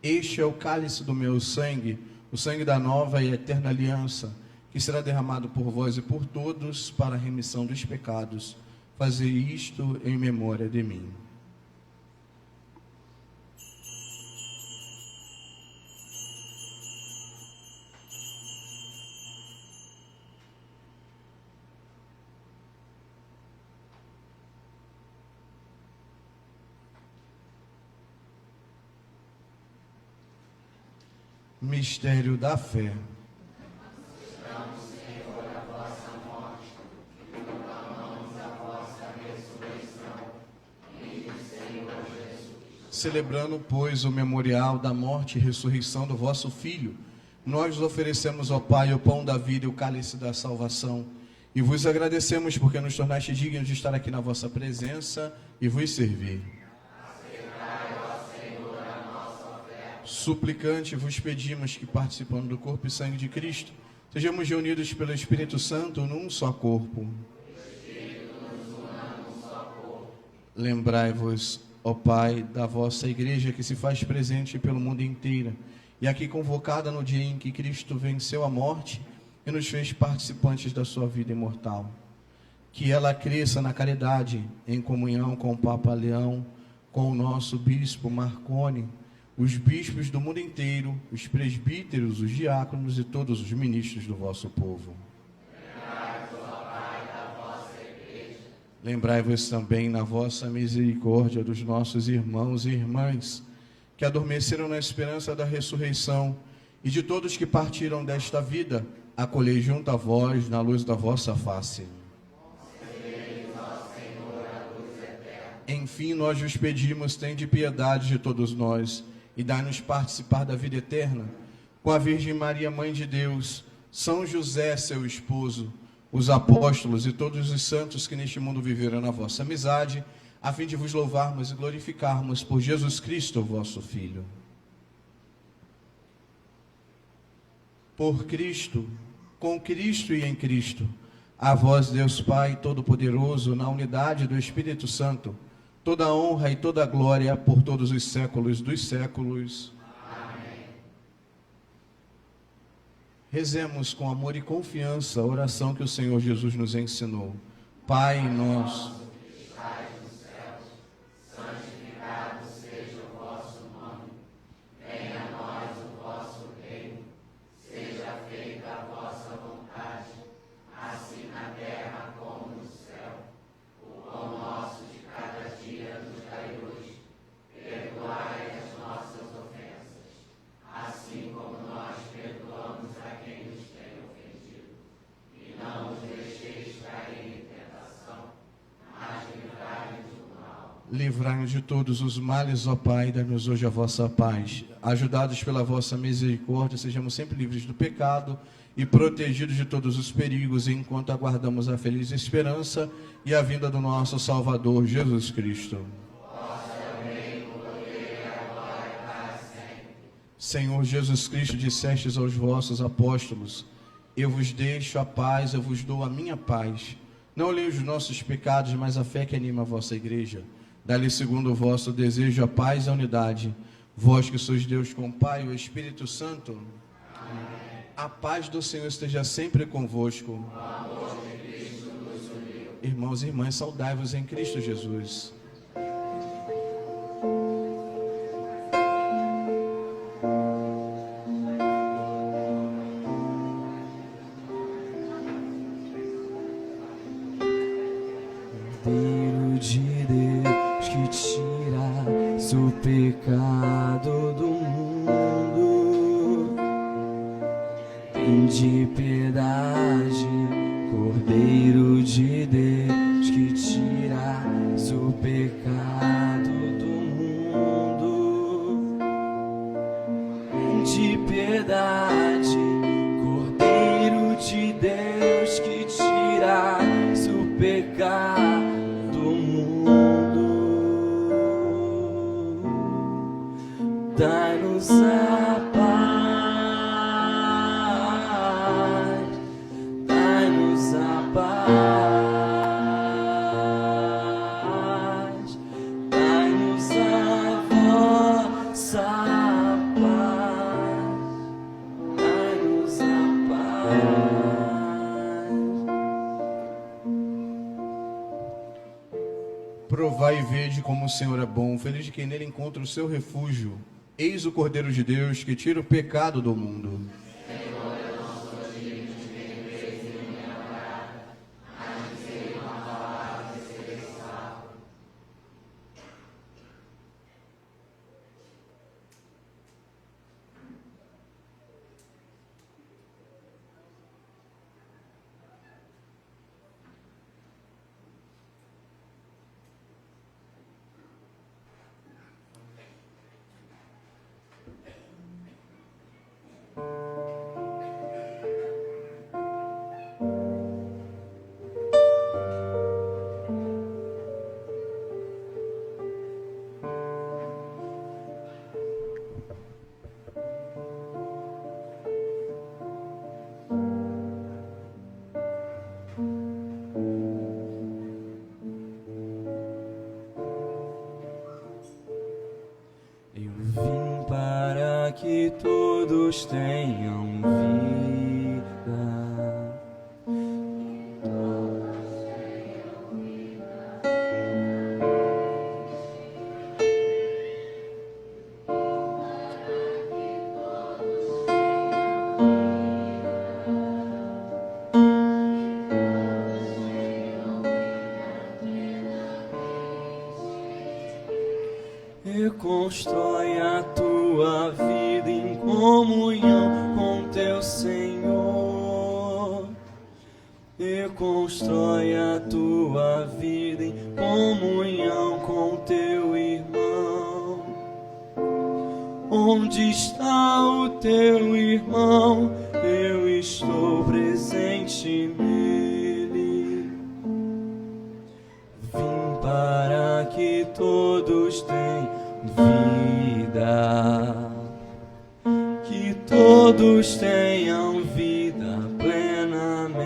Este é o cálice do meu sangue, o sangue da nova e eterna aliança, que será derramado por vós e por todos para a remissão dos pecados. Fazei isto em memória de mim. Mistério da fé. Celebrando, pois, o memorial da morte e ressurreição do vosso Filho, nós oferecemos ao Pai o pão da vida e o cálice da salvação, e vos agradecemos porque nos tornaste dignos de estar aqui na vossa presença e vos servir. Suplicante, vos pedimos que, participando do corpo e sangue de Cristo, sejamos reunidos pelo Espírito Santo num só corpo. Lembrai-vos, ó Pai, da vossa Igreja que se faz presente pelo mundo inteiro, e aqui convocada no dia em que Cristo venceu a morte e nos fez participantes da sua vida imortal. Que ela cresça na caridade, em comunhão com o Papa Leão, com o nosso Bispo Marconi, os bispos do mundo inteiro, os presbíteros, os diáconos e todos os ministros do vosso povo. Lembrai-vos também na vossa misericórdia dos nossos irmãos e irmãs que adormeceram na esperança da ressurreição e de todos que partiram desta vida, acolhei junto a vós na luz da vossa face. Enfim, nós vos pedimos, tende piedade de todos nós e dai-nos participar da vida eterna, com a Virgem Maria, Mãe de Deus, São José, seu esposo, os apóstolos e todos os santos que neste mundo viveram na vossa amizade, a fim de vos louvarmos e glorificarmos por Jesus Cristo, vosso Filho. Por Cristo, com Cristo e em Cristo, a vós, Deus Pai Todo-Poderoso, na unidade do Espírito Santo, toda a honra e toda a glória por todos os séculos dos séculos. Amém. Rezemos com amor e confiança a oração que o Senhor Jesus nos ensinou. Pai nosso, que estais nos céus, santificado seja o vosso nome. Venha a nós o vosso reino. Seja feita a vossa vontade, assim na terra como no céu. O pão nosso de cada dia nos dai hoje. Perdoai as nossas ofensas, assim como nós perdoamos a quem nos tem ofendido. E não nos deixeis cair em tentação, mas livrai-nos do mal. Livrai-nos de todos os males, ó Pai, dai-nos hoje a vossa paz. Ajudados pela vossa misericórdia, sejamos sempre livres do pecado e protegidos de todos os perigos, enquanto aguardamos a feliz esperança e a vinda do nosso Salvador, Jesus Cristo. Senhor Jesus Cristo, dissestes aos vossos apóstolos: eu vos deixo a paz, eu vos dou a minha paz. Não olhei os nossos pecados, mas a fé que anima a vossa igreja. Dá-lhe segundo o vosso desejo a paz e a unidade. Vós que sois Deus com o Pai e o Espírito Santo. Amém. A paz do Senhor esteja sempre convosco. O amor de Cristo nos Irmãos e irmãs, saudai-vos em Cristo Jesus. Cordeiro de Deus que tiras o pecado do mundo, tende piedade. Cordeiro de Deus que tiras o pecado do mundo, tende piedade. Cordeiro de Deus que tiras o pecado do mundo, dai-nos a paz, dai-nos a paz, dai-nos a vossa paz, dai-nos a paz. Provai e vede como o Senhor é bom, feliz de quem nele encontra o seu refúgio. Eis o Cordeiro de Deus que tira o pecado do mundo. Eu vim para que todos tenham vida. Reconstrói a tua vida em comunhão com teu Senhor. Reconstrói a tua vida em comunhão com teu irmão. Onde está o teu irmão? Eu estou presente nele. Vim para que todos tenham vida, que todos tenham vida plenamente.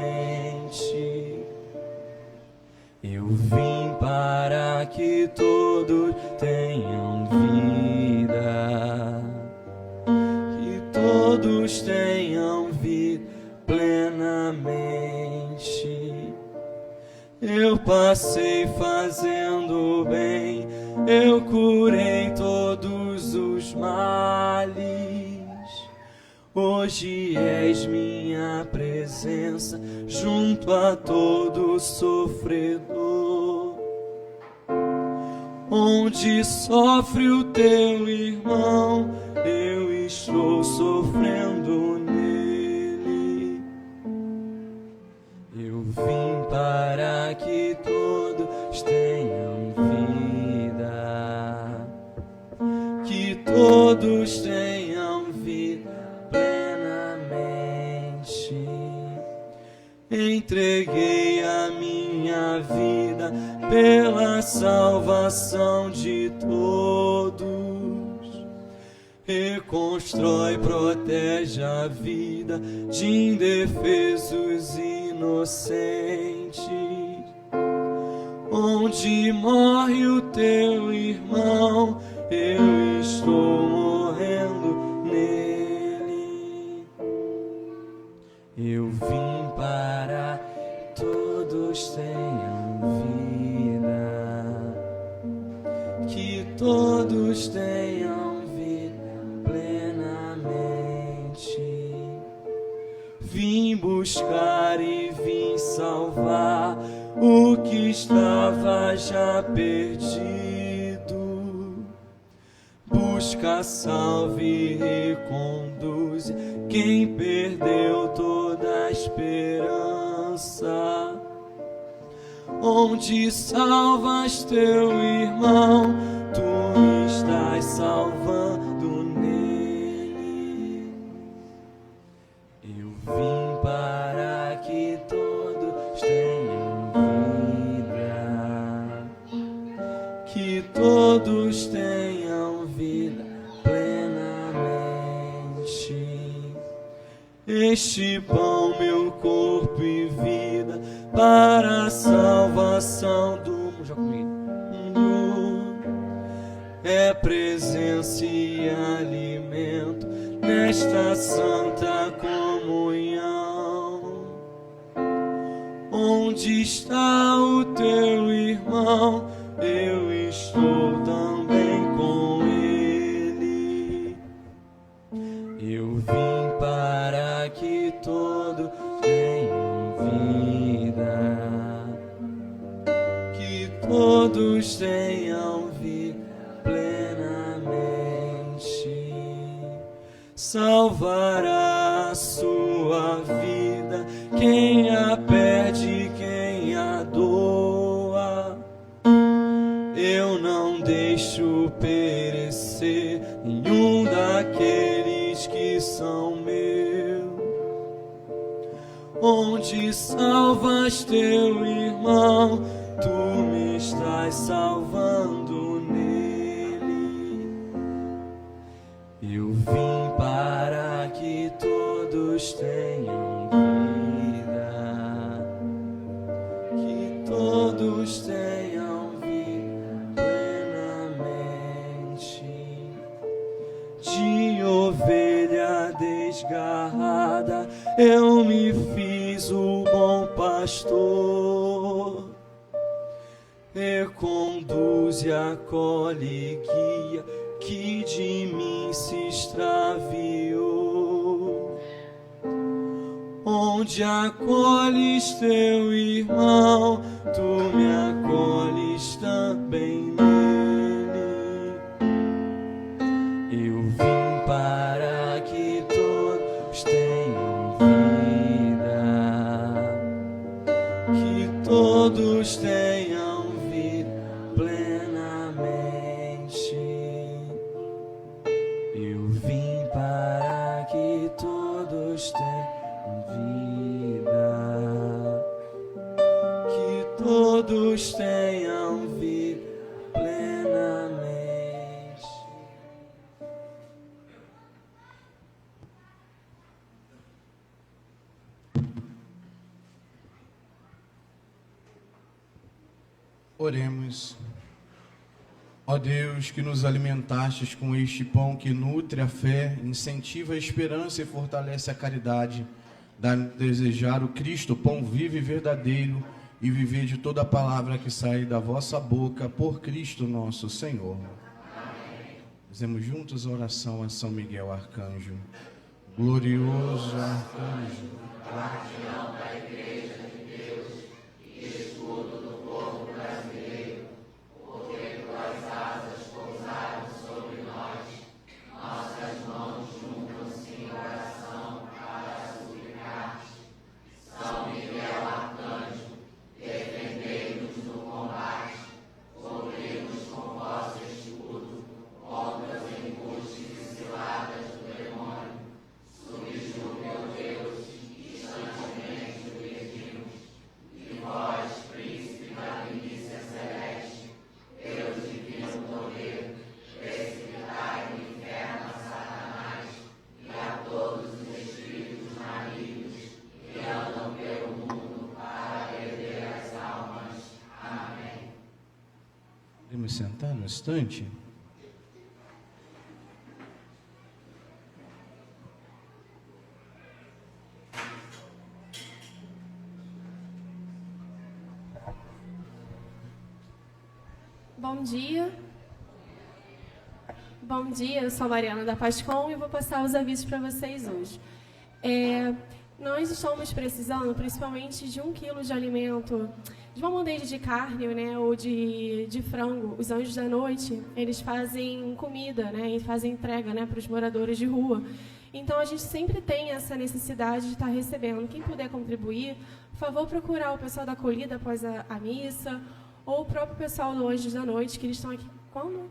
Eu vim para que todos tenham vida, que todos tenham vida plenamente. Eu passei fazendo bem, eu curei todos os males. Hoje és minha presença junto a todo sofredor. Onde sofre o teu irmão, eu estou sofrendo nele. Eu vim para que todos tenham vida, que todos tenham vida plenamente. Entreguei a minha vida pela salvação de todos. Reconstrói, protege a vida de indefesos e inocentes. Onde morre o teu irmão, eu estou morrendo nele. Eu vim para todos todos tenham vida, que todos tenham vida plenamente. Vim buscar e vim salvar o que estava já perdido. Busca, salve e reconduz quem perdeu toda a esperança. Onde salvas teu irmão, tu me estás salvando nele. Eu vim para que todos tenham vida, que todos tenham vida plenamente. Este pão, meu corpo e vida, para a salvação do mundo, é presença e alimento nesta santa comunhão. Onde está o teu irmão? Eu estou também com ele. Eu vim para que todos tenham vida, que todos tenham vida plenamente. Salvará a sua vida quem a perde, quem a doa. Eu não deixo perecer nenhum daqueles que são meus. Onde salvas teu irmão, tu me estás salvando nele. Eu vim para que todos tenham vida, que todos tenham vida plenamente. De ovelha desgarrada, eu me fiz o bom pastor. Reconduze, acolhe e guia que de mim se extraviou. Onde acolhes teu irmão, tu me acolhes também nele. Eu vim para que todos tenham vida, que todos tenham vida plenamente. Eu vim para que todos tenham vida, que todos tenham vida plenamente. Oremos. Ó Deus, que nos alimentastes com este pão que nutre a fé, incentiva a esperança e fortalece a caridade, dá-nos desejar o Cristo, pão vivo e verdadeiro, e viver de toda a palavra que sai da vossa boca, por Cristo nosso Senhor. Amém. Fizemos juntos a oração a São Miguel Arcanjo. Glorioso arcanjo, guardião da Igreja de Deus e escudo do povo brasileiro, porque tuas asas pousaram sobre nós, nossas mãos juntam-se em oração para suplicar-te. São Miguel Arcanjo, defendei-nos no combate, cobri-nos com vosso escudo, contra as embustes e ciladas do demônio. Subjugue, ó Deus, instantemente o pedimos. E vós, príncipe da milícia celeste, Deus divino poder, precipitai no inferno a Satanás e a todos os espíritos malignos que andam pelo mundo para perder as almas. Amém. Podemos sentar no instante? Bom dia. Bom dia, eu sou a Mariana da Pascom e vou passar os avisos para vocês hoje. Nós estamos precisando, principalmente, de 1 quilo de alimento, de uma bandeja de carne, né, ou de frango. Os Anjos da Noite, eles fazem comida, né, e fazem entrega, né, para os moradores de rua. Então, a gente sempre tem essa necessidade de estar recebendo. Quem puder contribuir, por favor, procurar o pessoal da acolhida após a missa, ou o próprio pessoal do Anjos da Noite, que eles estão aqui. Como?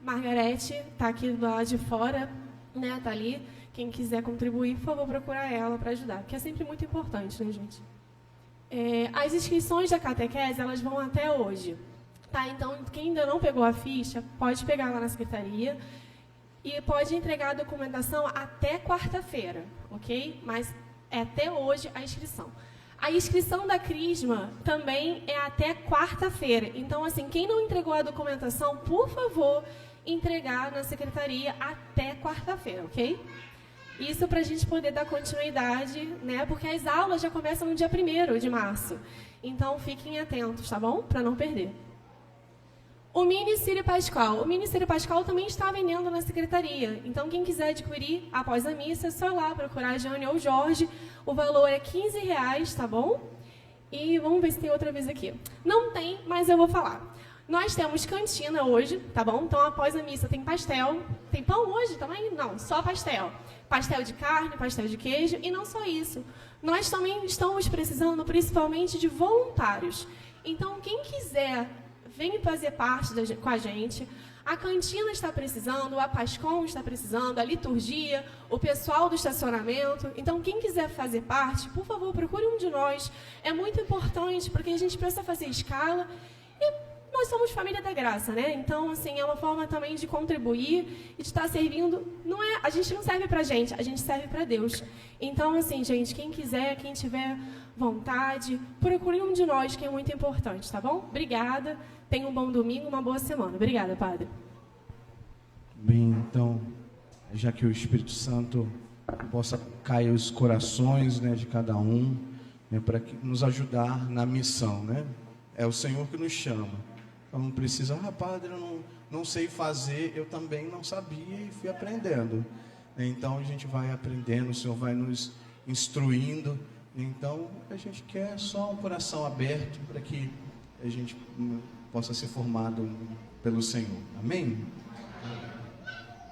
Margarete está aqui do lado de fora, né, está ali. Quem quiser contribuir, por favor, procurar ela para ajudar, porque é sempre muito importante, né, gente? As inscrições da catequese, elas vão até hoje. Tá? Então, quem ainda não pegou a ficha, pode pegar lá na secretaria e pode entregar a documentação até quarta-feira, ok? Mas é até hoje a inscrição. A inscrição da Crisma também é até quarta-feira. Então, assim, quem não entregou a documentação, por favor, entregar na secretaria até quarta-feira, ok? Isso para a gente poder dar continuidade, né? Porque as aulas já começam no dia 1º de março. Então, fiquem atentos, tá bom? Para não perder. O Mini Sírio Pascal. O Mini Sírio Pascal também está vendendo na secretaria. Então, quem quiser adquirir após a missa, é só ir lá procurar a Jane ou o Jorge. O valor é R$15, tá bom? E vamos ver se tem outra vez aqui. Não tem, mas eu vou falar. Nós temos cantina hoje, tá bom? Então, após a missa, tem pastel. Tem pão hoje também? Não, só pastel. Pastel de carne, pastel de queijo. E não só isso. Nós também estamos precisando, principalmente, de voluntários. Então, quem quiser, vem fazer parte com a gente. A cantina está precisando, a Pascom está precisando, a liturgia, o pessoal do estacionamento. Então, quem quiser fazer parte, por favor, procure um de nós. É muito importante, porque a gente precisa fazer escala. E nós somos família da graça, né? Então, assim, é uma forma também de contribuir e de estar servindo. A gente não serve para a gente serve para Deus. Então, assim, gente, quem quiser, quem tiver vontade, procure um de nós, que é muito importante, tá bom? Obrigada. Tenha um bom domingo, uma boa semana. Obrigada, Padre. Bem, então, já que o Espírito Santo possa cair os corações, né, de cada um, né, para nos ajudar na missão, né? É o Senhor que nos chama. Então não precisa, Padre, eu não sei fazer, eu também não sabia e fui aprendendo. Então a gente vai aprendendo, o Senhor vai nos instruindo. Então a gente quer só um coração aberto para que a gente possa ser formado pelo Senhor. Amém?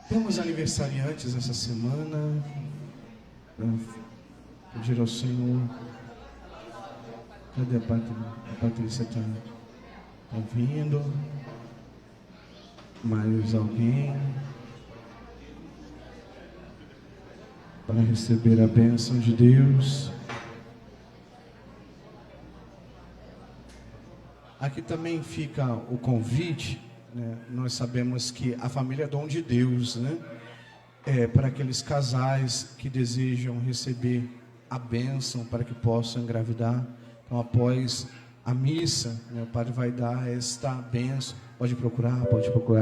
Temos aniversariantes essa semana. Pedir ao Senhor. Cadê a Patrícia? Está ouvindo? Mais alguém? Para receber a bênção de Deus. Aqui também fica o convite, né? Nós sabemos que a família é dom de Deus, né? Para aqueles casais que desejam receber a bênção para que possam engravidar. Então, após a missa, né, o padre vai dar esta bênção. Pode procurar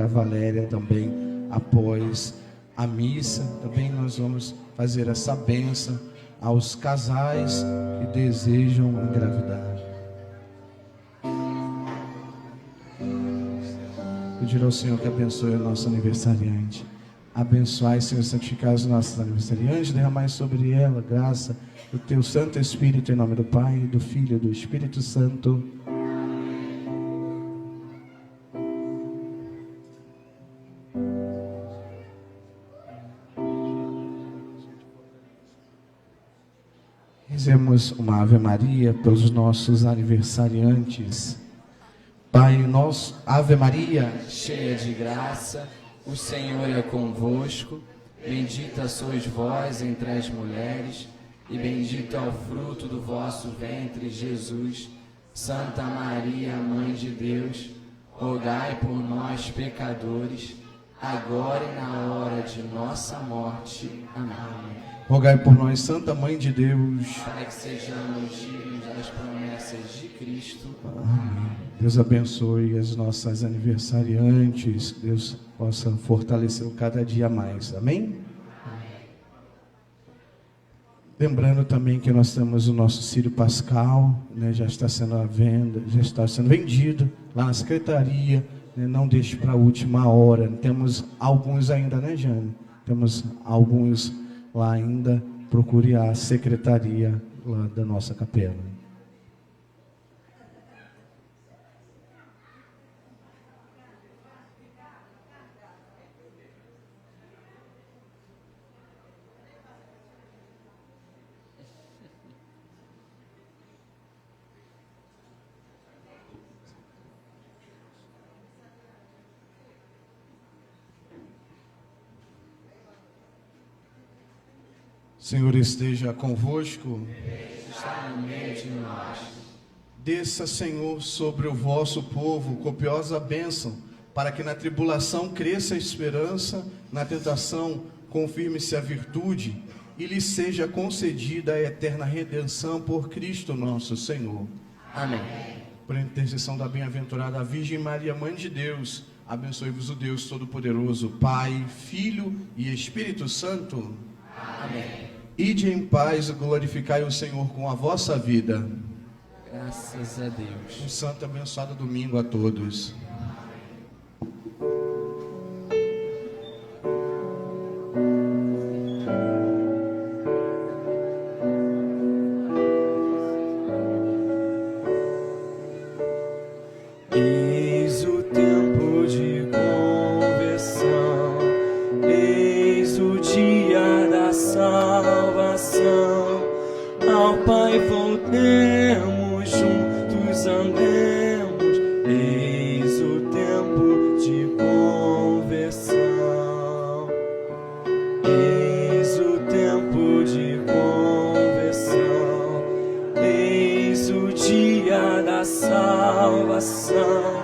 a Valéria também. Após a missa, também nós vamos fazer essa bênção aos casais que desejam engravidar. Pedir ao Senhor que abençoe o nosso aniversariante. Abençoai, Senhor, santificai os nossos aniversariantes, derramai sobre ela graça do Teu Santo Espírito, em nome do Pai, do Filho e do Espírito Santo. Rezemos uma Ave Maria pelos nossos aniversariantes. Pai nosso, Ave Maria, cheia de graça, o Senhor é convosco, bendita sois vós entre as mulheres, e bendito é o fruto do vosso ventre, Jesus. Santa Maria, Mãe de Deus, rogai por nós, pecadores, agora e na hora de nossa morte. Amém. Rogai por nós, Santa Mãe de Deus, para que sejamos dignos das promessas de Cristo. Amém. Deus abençoe as nossas aniversariantes, Deus possa fortalecê-lo cada dia mais. Amém? Lembrando também que nós temos o nosso Círio Pascal, né, já está sendo à venda, já está sendo vendido lá na secretaria, né, não deixe para a última hora. Temos alguns ainda, né, Jane? Temos alguns lá ainda. Procure a secretaria lá da nossa capela. Senhor esteja convosco. Está no meio de nós. Desça, Senhor, sobre o vosso povo copiosa bênção, para que na tribulação cresça a esperança, na tentação confirme-se a virtude, e lhe seja concedida a eterna redenção por Cristo nosso Senhor. Amém. Por intercessão da bem-aventurada Virgem Maria, Mãe de Deus, abençoe-vos o Deus Todo-Poderoso, Pai, Filho e Espírito Santo. Amém. Ide em paz e glorificai o Senhor com a vossa vida. Graças a Deus. Um santo e abençoado domingo a todos. Eis o tempo de conversão, eis o dia da salvação. Ao Pai voltemos, juntos andemos, eis o tempo de conversão. Eis o tempo de conversão, eis o dia da salvação.